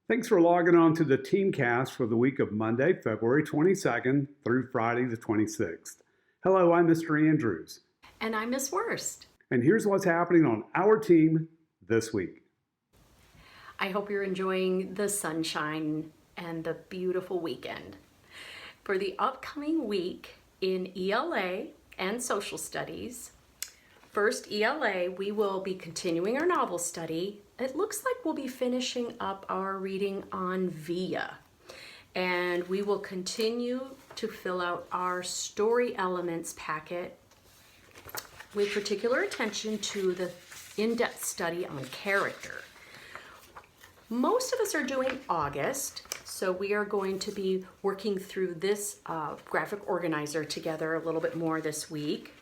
Thanks for logging on to the TeamCast for the week of Monday, February 22nd through Friday the 26th. Hello, I'm Mr. Andrews. And I'm Miss Worst. And here's what's happening on our team this week. I hope you're enjoying the sunshine and the beautiful weekend. For the upcoming week in ELA and social studies, first ELA, we will be continuing our novel study. It looks like we'll be finishing up our reading on Via. And we will continue to fill out our story elements packet with particular attention to the in-depth study on character. Most of us are doing August, so we are going to be working through this graphic organizer together a little bit more this week.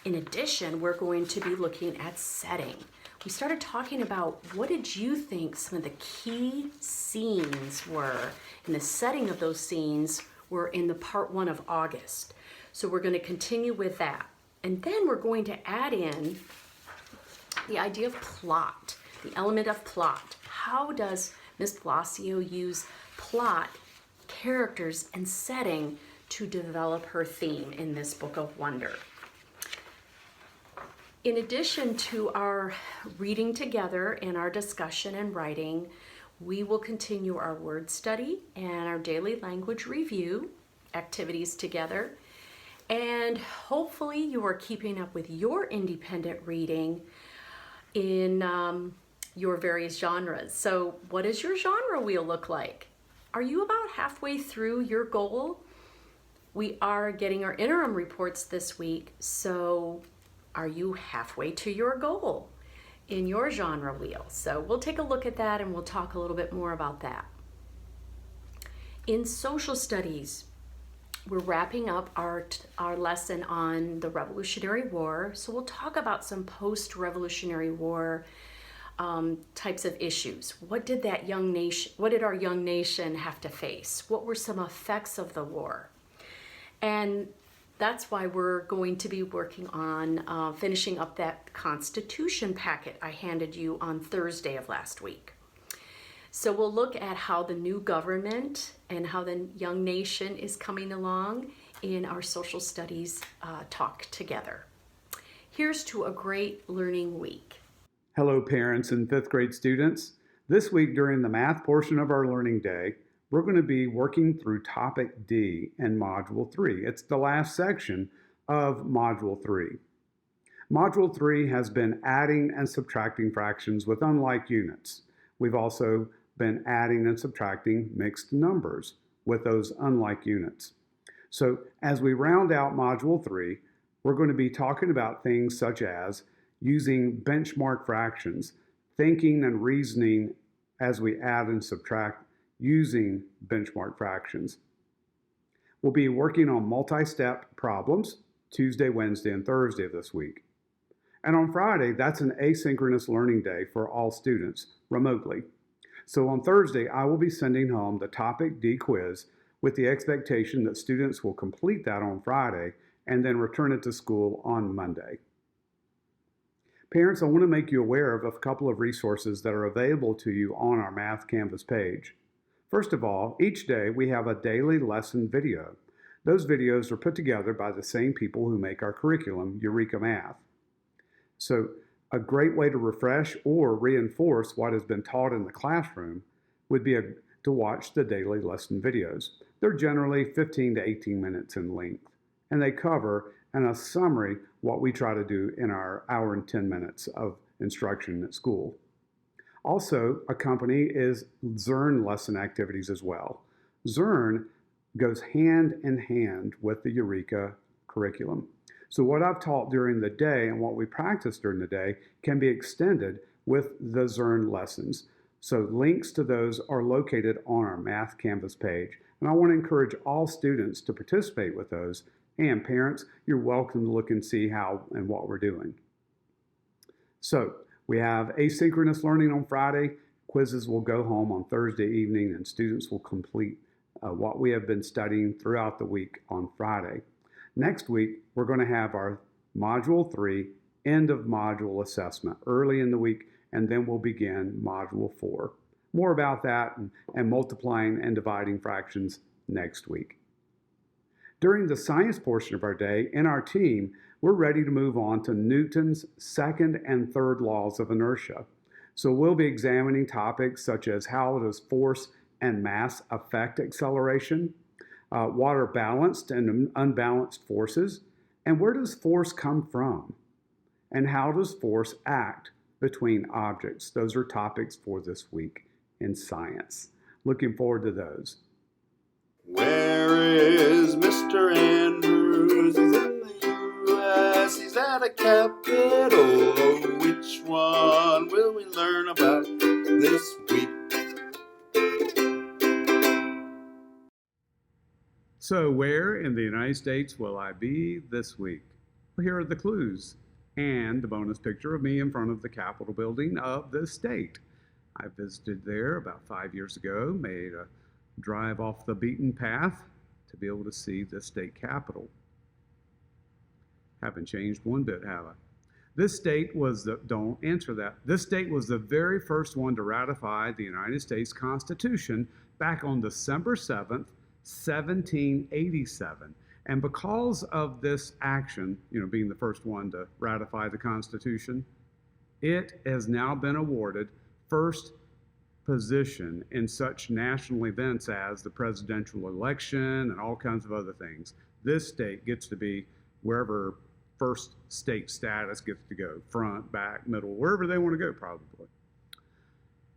In addition, we're going to be looking at setting. We started talking about what did you think some of the key scenes were, and the setting of those scenes were in the part 1 of August. So we're going to continue with that. And then we're going to add in the idea of plot, the element of plot. How does Ms. Blasio use plot, characters, and setting to develop her theme in this book of wonder? In addition to our reading together and our discussion and writing, we will continue our word study and our daily language review activities together. And hopefully you are keeping up with your independent reading in your various genres. So what does your genre wheel look like? Are you about halfway through your goal? We are getting our interim reports this week, so are you halfway to your goal in your genre wheel? So we'll take a look at that and we'll talk a little bit more about that. In social studies, we're wrapping up our lesson on the Revolutionary War. So we'll talk about some post-Revolutionary War types of issues. What did our young nation have to face? What were some effects of the war? And that's why we're going to be working on finishing up that Constitution packet I handed you on Thursday of last week. So we'll look at how the new government and how the young nation is coming along in our social studies talk together. Here's to a great learning week. Hello, parents and 5th grade students. This week during the math portion of our learning day, we're going to be working through Topic D in Module 3. It's the last section of Module 3. Module 3 has been adding and subtracting fractions with unlike units. We've also been adding and subtracting mixed numbers with those unlike units. So as we round out Module 3, we're going to be talking about things such as using benchmark fractions, thinking and reasoning as we add and subtract using benchmark fractions. We'll be working on multi-step problems Tuesday, Wednesday, and Thursday of this week. And on Friday, that's an asynchronous learning day for all students remotely. So on Thursday, I will be sending home the Topic D quiz with the expectation that students will complete that on Friday and then return it to school on Monday. Parents, I want to make you aware of a couple of resources that are available to you on our Math Canvas page. First of all, each day we have a daily lesson video. Those videos are put together by the same people who make our curriculum, Eureka Math. So a great way to refresh or reinforce what has been taught in the classroom would be to watch the daily lesson videos. They're generally 15 to 18 minutes in length, and they cover in a summary what we try to do in our hour and 10 minutes of instruction at school. Also, accompany is Zern lesson activities as well. Zern goes hand in hand with the Eureka curriculum. So what I've taught during the day and what we practice during the day can be extended with the Zern lessons. So links to those are located on our Math Canvas page. And I want to encourage all students to participate with those. And parents, you're welcome to look and see how and what we're doing. So we have asynchronous learning on Friday. Quizzes will go home on Thursday evening, and students will complete what we have been studying throughout the week on Friday. Next week, we're going to have our Module 3 end of module assessment early in the week, and then we'll begin Module 4. More about that and multiplying and dividing fractions next week. During the science portion of our day, in our team, we're ready to move on to Newton's second and third laws of inertia. So we'll be examining topics such as how does force and mass affect acceleration, what are balanced and unbalanced forces, and where does force come from, and how does force act between objects. Those are topics for this week in science. Looking forward to those. Where is Mr. Andrews? He's in the U.S. He's at a capital. Oh, which one will we learn about this week? So where in the United States will I be this week? Well, here are the clues and the bonus picture of me in front of the Capitol building of the state. I visited there about 5 years ago, made a drive off the beaten path to be able to see the state capitol. Haven't changed one bit, have I? This state was don't answer that. This state was the very first one to ratify the United States Constitution back on December 7th, 1787. And because of this action, being the first one to ratify the Constitution, it has now been awarded first position in such national events as the presidential election and all kinds of other things. This state gets to be wherever first state status gets to go, front, back, middle, wherever they want to go probably.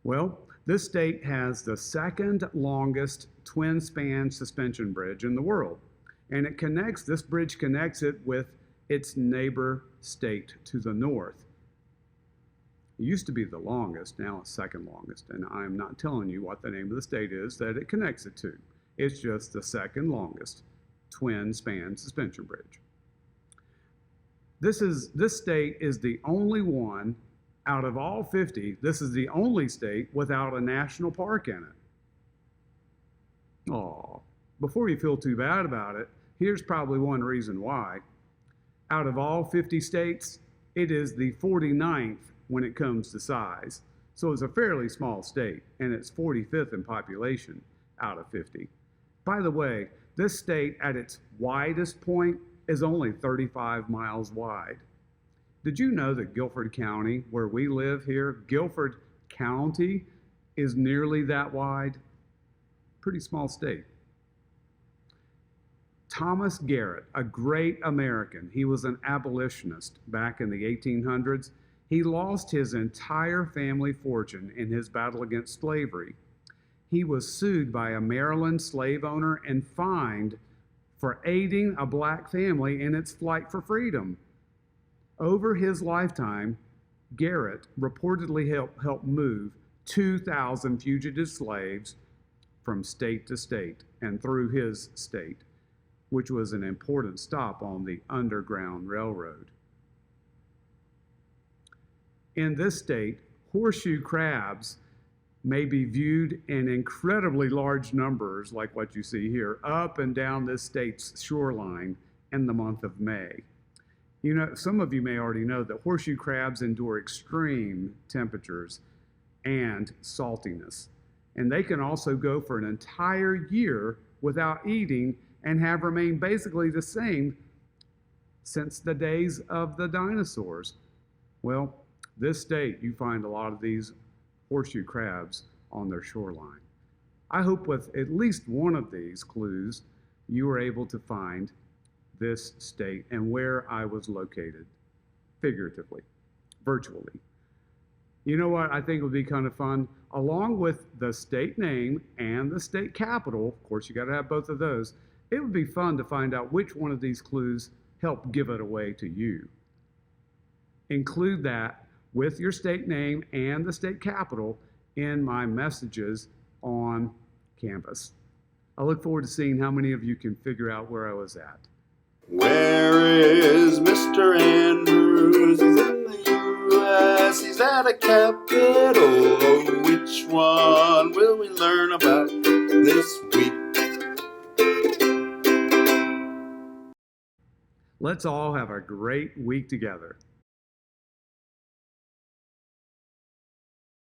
Well, this state has the second longest twin span suspension bridge in the world. And this bridge connects it with its neighbor state to the north. It used to be the longest, now it's second longest, and I'm not telling you what the name of the state is that it connects it to. It's just the second longest twin span suspension bridge. This state is the only one out of all 50, this is the only state without a national park in it. Aw, before you feel too bad about it, here's probably one reason why. Out of all 50 states, it is the 49th when it comes to size. So it's a fairly small state, and it's 45th in population out of 50. By the way, this state at its widest point is only 35 miles wide. Did you know that Guilford County, where we live here, Guilford County is nearly that wide? Pretty small state. Thomas Garrett, a great American, he was an abolitionist back in the 1800s. He lost his entire family fortune in his battle against slavery. He was sued by a Maryland slave owner and fined for aiding a black family in its flight for freedom. Over his lifetime, Garrett reportedly helped move 2,000 fugitive slaves from state to state and through his state, which was an important stop on the Underground Railroad. In this state, horseshoe crabs may be viewed in incredibly large numbers, like what you see here, up and down this state's shoreline in the month of May. Some of you may already know that horseshoe crabs endure extreme temperatures and saltiness. And they can also go for an entire year without eating and have remained basically the same since the days of the dinosaurs. Well, this state, you find a lot of these horseshoe crabs on their shoreline. I hope with at least one of these clues, you were able to find this state and where I was located, figuratively, virtually. You know what I think would be kind of fun? Along with the state name and the state capital, of course you got to have both of those, it would be fun to find out which one of these clues helped give it away to you. Include that with your state name and the state capital in my messages on Canvas. I look forward to seeing how many of you can figure out where I was at. Where is Mr. Andrews? He's in the U.S. He's at a capital. Oh, which one will we learn about this week? Let's all have a great week together.